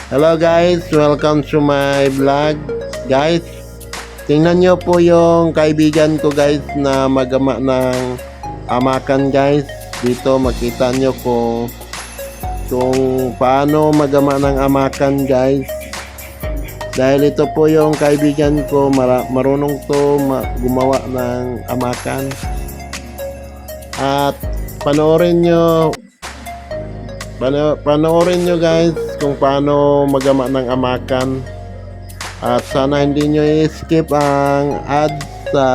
Hello guys, welcome to my vlog. Guys, tingnan nyo po yung kaibigan ko guys na magama ng amakan guys. Dito makita nyo kung paano magama ng amakan guys. Dahil ito po yung kaibigan ko, marunong to gumawa ng amakan. At panoorin nyo guys kung paano magama ng amakan. At sana hindi nyo i-skip ang ads sa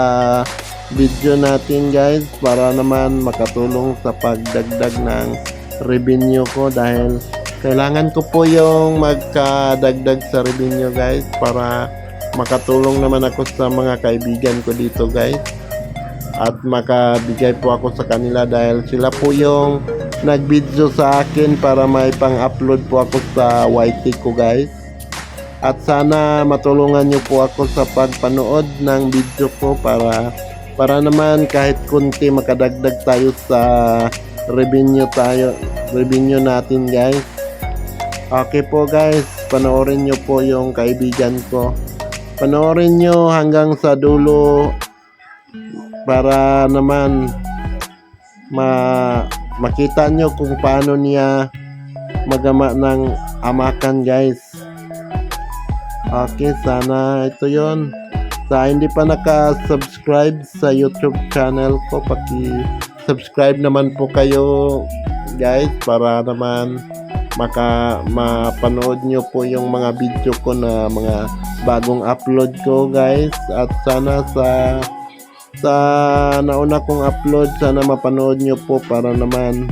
video natin guys, para naman makatulong sa pagdagdag ng revenue ko, dahil kailangan ko po yung magkadagdag sa revenue guys, para makatulong naman ako sa mga kaibigan ko dito guys, at makabigay po ako sa kanila dahil sila po yung nag-video sa akin para may pang-upload po ako sa YT ko guys. At sana matulungan nyo po ako sa pagpanood ng video ko para naman kahit kunti makadagdag tayo sa revenue natin guys. Okay po guys, panoorin nyo po yung kaibigan ko. Panoorin nyo hanggang sa dulo para naman makita nyo kung paano niya magama ng amakan guys. Okay, sana ito yon. Sa hindi pa naka-subscribe sa YouTube channel ko, paki-subscribe naman po kayo guys, para naman mapanood nyo po yung mga video ko na mga bagong upload ko guys. At sana sa nauna kong upload, sana mapanood nyo po para naman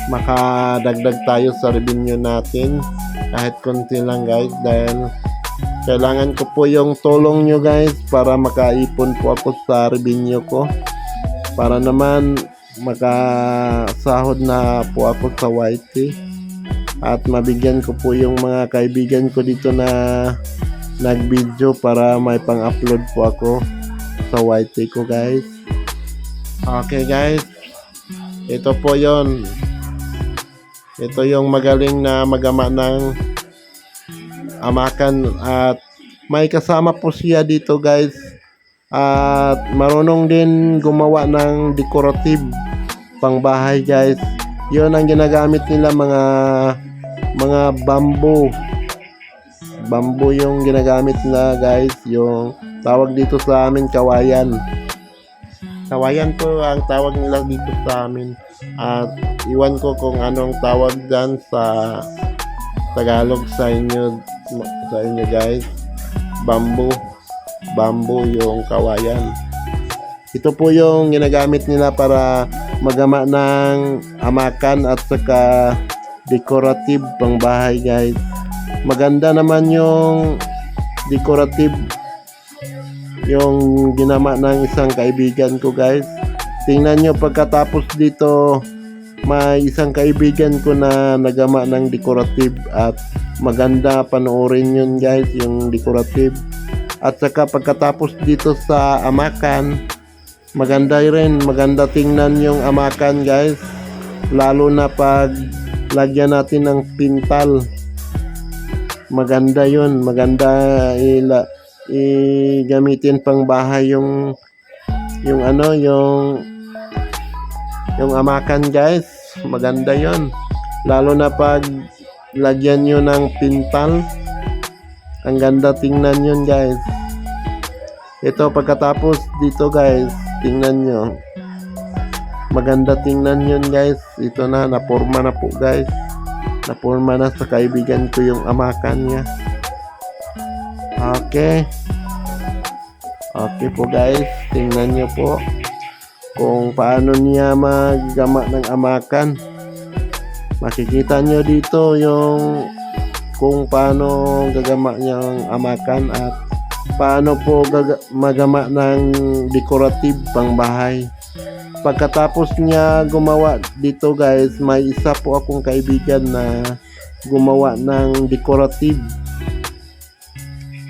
makadagdag tayo sa revenue natin kahit konti lang guys, dahil kailangan ko po yung tulong nyo guys para makaipon po ako sa revenue ko, para naman makasahod na po ako sa YT, at mabigyan ko po yung mga kaibigan ko dito na nag-video para may pang-upload po ako sa YT ko guys. Okay guys, ito po yon. Ito yung magaling na magama ng amakan, at may kasama po siya dito guys, at marunong din gumawa ng decorative pangbahay guys. Yun ang ginagamit nila, mga bamboo yung ginagamit nila guys. Yung tawag dito sa amin kawayan po ang tawag nila dito sa amin, at iwan ko kung anong tawag dyan sa Tagalog sa inyo guys. Bamboo yung kawayan. Ito po yung ginagamit nila para magama ng amakan at saka decorative pangbahay guys. Maganda naman yung decorative yung ginama ng isang kaibigan ko guys. Tingnan nyo, pagkatapos dito may isang kaibigan ko na nagama ng decorative, at maganda, panoorin yun guys yung decorative. At saka pagkatapos dito sa amakan, maganda tingnan yung amakan guys, lalo na pag lagyan natin ng pintal. Maganda yun, gamitin pang bahay yung amakan guys. Maganda yon, lalo na pag lagyan nyo ng pintal. Ang ganda tingnan yun guys. Ito pagkatapos dito guys, tingnan nyo, maganda tingnan yun guys. Ito na, naporma na po guys, naporma na sa kaibigan ko yung amakan niya. Okay po guys, tingnan nyo po kung paano niya maggama ng amakan. Makikita nyo dito yung kung paano gagama niyang amakan, at paano po magama ng decorative pangbahay. Pagkatapos niya gumawa dito guys, may isa po akong kaibigan na gumawa ng decorative.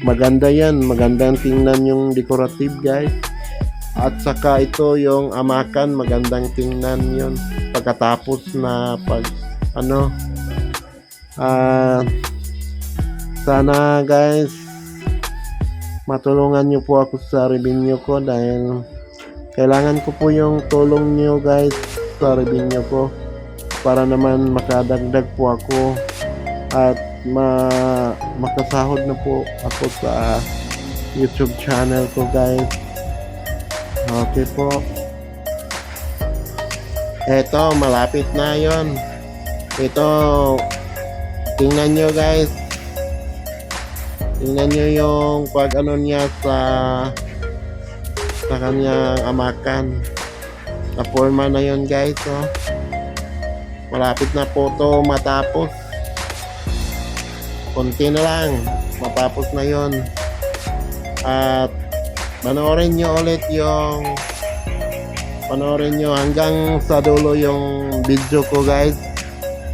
Maganda yan, magandang tingnan yung decorative guys. At saka ito yung amakan, magandang tingnan yun pagkatapos na Sana guys, matulungan nyo po ako sa revenue ko dahil kailangan ko po yung tulong nyo guys sa revenue ko para naman makadagdag po ako at makasahod na po ako sa YouTube channel ko guys. Okay po. Eto, malapit na yon. Ito, tingnan nyo guys. Tingnan nyo yung pag ano niya sa kanyang amakan. Na-forma na yon guys. Oh. Malapit na po to matapos. Konti na lang. Matapos na yon. At panoorin nyo ulit yung hanggang sa dulo yung video ko guys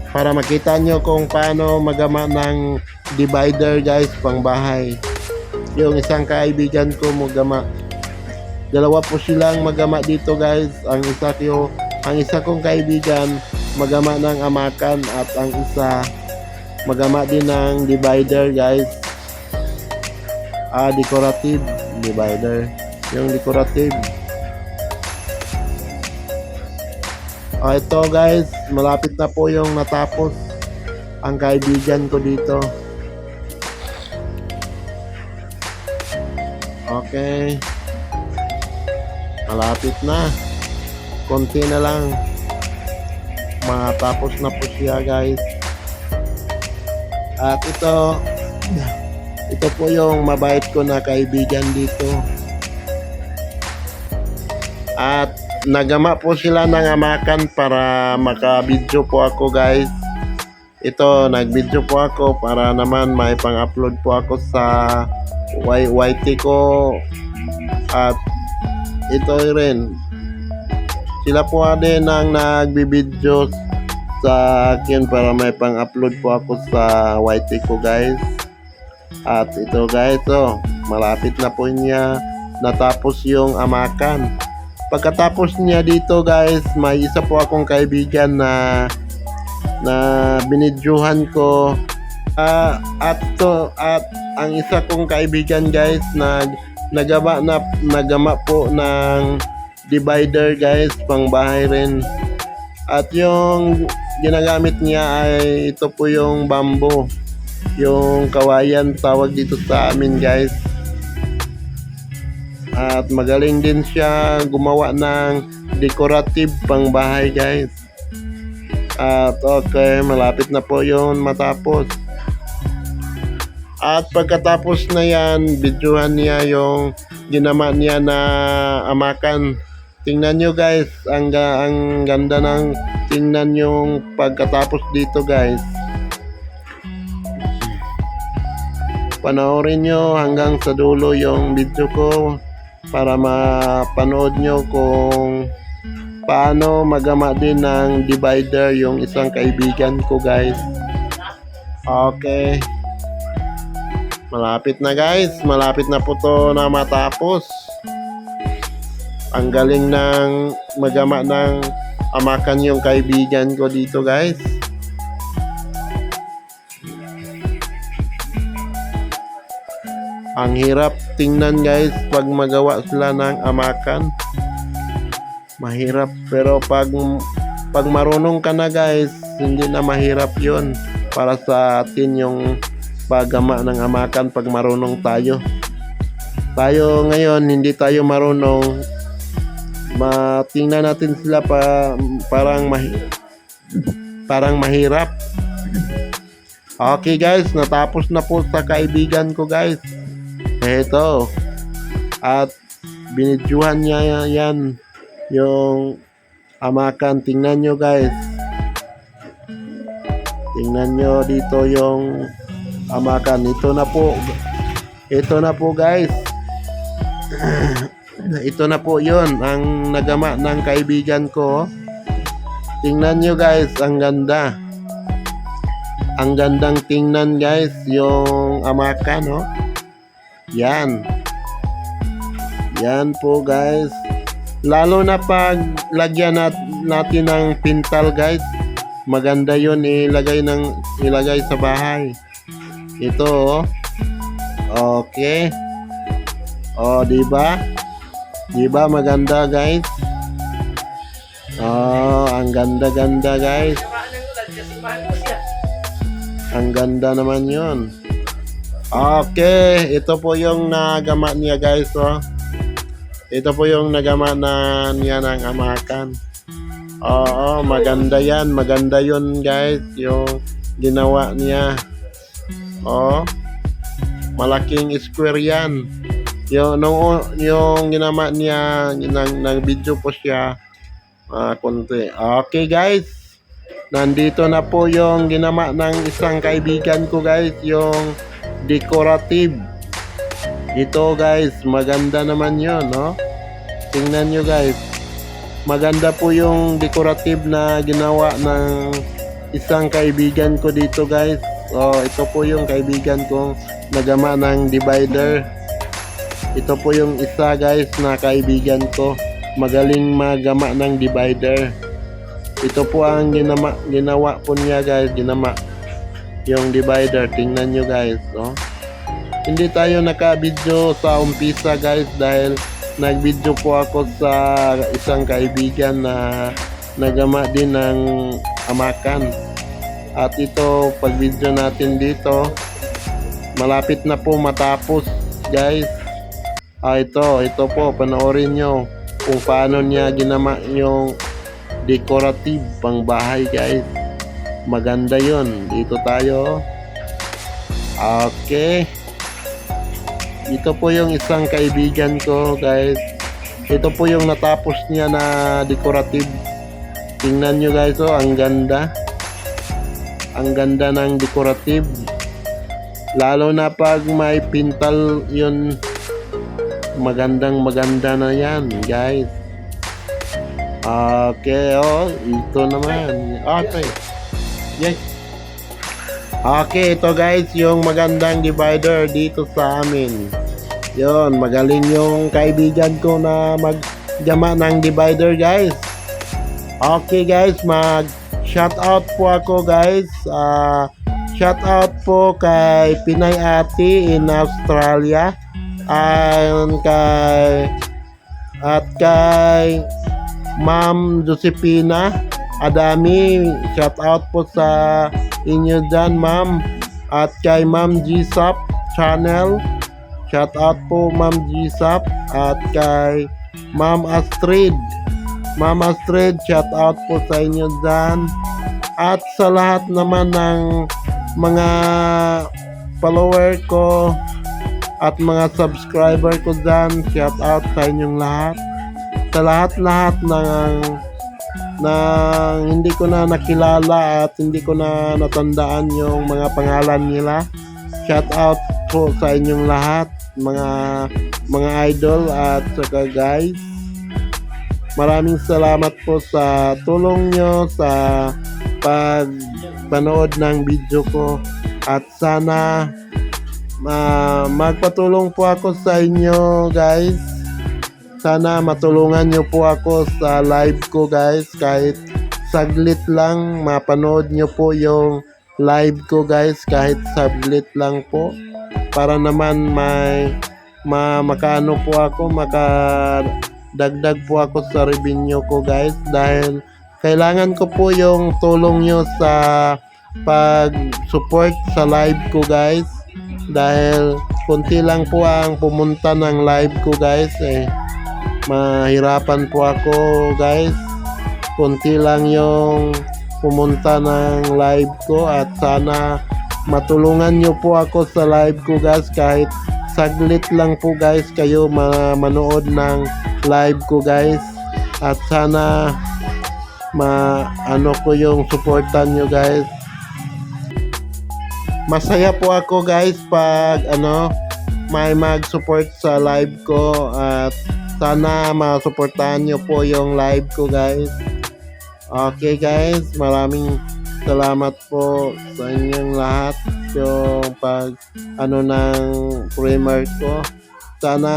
para makita nyo kung paano magama ng divider guys pang bahay. Yung isang kaibigan ko magama, dalawa po silang magama dito guys. Ang isa kong kaibigan magama ng amakan at ang isa magama din ng divider guys. Decorative divider, yung decorative. Ito guys, malapit na po yung natapos ang kaibigan ko dito. Okay, malapit na, konti na lang matapos na po siya guys. At ito po yung mabait ko na kaibigan dito. At nagama po sila ng amakan para maka-video po ako guys. Ito, nag-video po ako para naman may pang-upload po ako sa YT ko. At ito rin, sila po din ang nagbi-video sa akin para may pang-upload po ako sa YT ko guys. At ito guys, malapit na po niya natapos yung amakan. Pagkatapos niya dito guys, may isa po akong kaibigan na binidyohan ko. At ang isa kong kaibigan guys nagama po ng divider guys pang bahay rin. At yung ginagamit niya ay ito po yung bamboo, yung kawayan tawag dito sa amin guys. At magaling din siya gumawa ng decorative pang bahay guys. At okay, malapit na po yun matapos. At pagkatapos na yan, videohan niya yung ginama niya na amakan. Tingnan nyo guys, ang ganda ng tingnan yung pagkatapos dito guys. Panoorin nyo hanggang sa dulo yung video ko para mapanood nyo kung paano magama din ng divider yung isang kaibigan ko guys. Okay, malapit na guys, malapit na po to na matapos. Ang galing ng magama ng amakan yung kaibigan ko dito guys. Ang hirap tingnan guys pag magawa sila ng amakan. Mahirap, pero pag marunong ka na guys, hindi na mahirap yun para sa atin yung paggama ng amakan pag marunong tayo. Tayo ngayon hindi tayo marunong, tingnan natin sila parang mahirap. Okay guys, natapos na po sa kaibigan ko guys. Ito, at binidyohan niya yan yung amakan. Tingnan nyo guys, tingnan nyo dito yung amakan. Ito na po guys. Ito na po yun ang nagama ng kaibigan ko. Tingnan nyo guys, ang ganda, ang gandang tingnan guys yung amakan Yan po guys. Lalo na pag lagyan natin ng pintal guys, maganda yun ilagay sa bahay. Ito oh. Okay. Oh, di ba? Di ba maganda, guys? Oh, ang ganda-ganda, guys. Ang ganda naman 'yon. Okay, ito po yung nagama niya, guys, oh. Ito po yung nagama na niya ng amakan. Oo, maganda yan. Maganda yun, guys. Yung ginawa niya. Oh, malaking square yan. Yung ginawa niya, nag-video po siya. Konti. Okay, guys. Nandito na po yung ginawa ng isang kaibigan ko, guys. Yung decorative. Ito, guys. Maganda naman yun, no? Tingnan nyo, guys. Maganda po yung decorative na ginawa ng isang kaibigan ko dito, guys. Ito po yung kaibigan kong nagama ng divider. Ito po yung isa, guys, na kaibigan ko. Magaling magama ng divider. Ito po ang ginawa po niya, guys. Ginama yung divider. Tingnan nyo, guys. Hindi tayo naka-video sa umpisa, guys, dahil nag-video po ako sa isang kaibigan na nagama din ng amakan. At ito, pag-video natin dito, malapit na po matapos, guys. Ito po, panoorin nyo kung paano niya ginama yung decorative pang bahay, guys. Maganda yon. Dito tayo. Okay. Ito po yung isang kaibigan ko, guys. Ito po yung natapos niya na decorative. Tingnan nyo, guys, ang ganda. Ang ganda ng decorative. Lalo na pag may pintal yun, magandang maganda na yan, guys. Okay, ito naman. Okay. Yes. Okay, ito, guys, yung magandang divider dito sa amin. Yon, magaling yung kaibigan ko na maggama ng divider, guys. Okay, guys, shout out po ako, guys. Shout out po kay Pinay Ate in Australia. At kay Ma'am Josepina Adami. Shout out po sa inyo dyan, ma'am. At kay Ma'am G-Sap channel, shout out po, Ma'am G-Sap. At kay Ma'am Astrid, shout out po sa inyo dyan. At sa lahat naman ng mga follower ko at mga subscriber ko dyan, shout out sa inyong lahat. Sa lahat-lahat ng hindi ko na nakilala at hindi ko na natandaan yung mga pangalan nila. Shout out po sa inyong lahat, mga idol at saka, guys. Maraming salamat po sa tulong nyo sa panood ng video ko, at sana magpatulong po ako sa inyo, guys. Sana matulungan nyo po ako sa live ko, guys. Kahit saglit lang, mapanood nyo po yung live ko, guys. Kahit saglit lang po. Para naman makaano po ako, makadagdag po ako sa revenue ko, guys. Dahil kailangan ko po yung tulong nyo sa pag-support sa live ko, guys. Dahil kunti lang po ang pumunta ng live ko, guys. Mahirapan po ako, guys. Kunti lang yung pumunta ng live ko, at sana matulungan nyo po ako sa live ko, guys. Kahit saglit lang po, guys, kayo manood ng live ko, guys. At sana ko yung supportan nyo, guys. Masaya po ako, guys, pag may mag-support sa live ko, at sana masuportahan nyo po yung live ko, guys. Okay, guys, maraming salamat po sa inyong lahat yung ng primer ko. Sana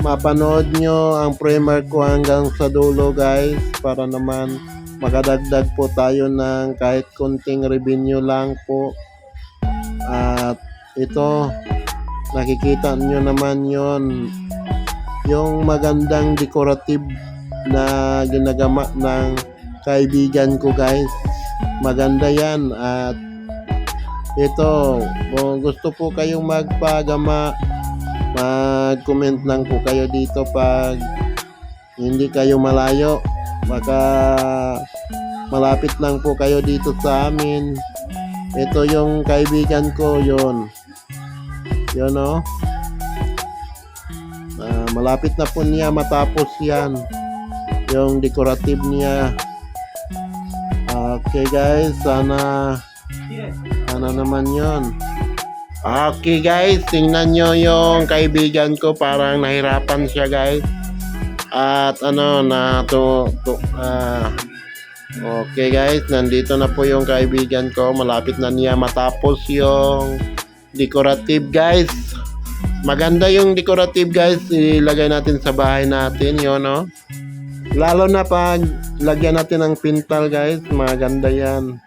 mapanood nyo ang primer ko hanggang sa dulo, guys, para naman makadagdag po tayo ng kahit konting revenue lang po. ito, nakikita nyo naman yon, yung magandang decorative na ginagawa ng kaibigan ko guys. Maganda yan. At ito, kung gusto po kayong magpagama, mag-comment lang po kayo dito pag hindi kayo malayo. Baka malapit lang po kayo dito sa amin. Ito yung kaibigan ko, yun o. Malapit na po niya matapos yan, yung decorative niya. Okay guys, sana naman yon. Okay guys, tingnan nyo yung kaibigan ko, parang nahirapan siya guys. At okay guys, nandito na po yung kaibigan ko. Malapit na niya matapos yung decorative guys. Maganda yung decorative guys. Ilagay natin sa bahay natin yun, no? Lalo na pag lagyan natin ng pintal guys, maganda yan.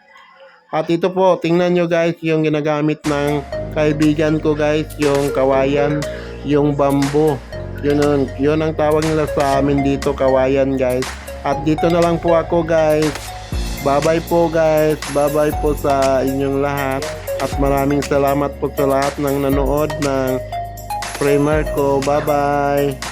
At ito po, tingnan nyo guys yung ginagamit ng kaibigan ko guys, yung kawayan, yung bamboo. Yun ang tawag nila sa amin dito, kawayan guys. At dito na lang po ako guys. Bye-bye po guys. Bye-bye po sa inyong lahat. At maraming salamat po sa lahat ng nanood ng Framer ko. Bye-bye.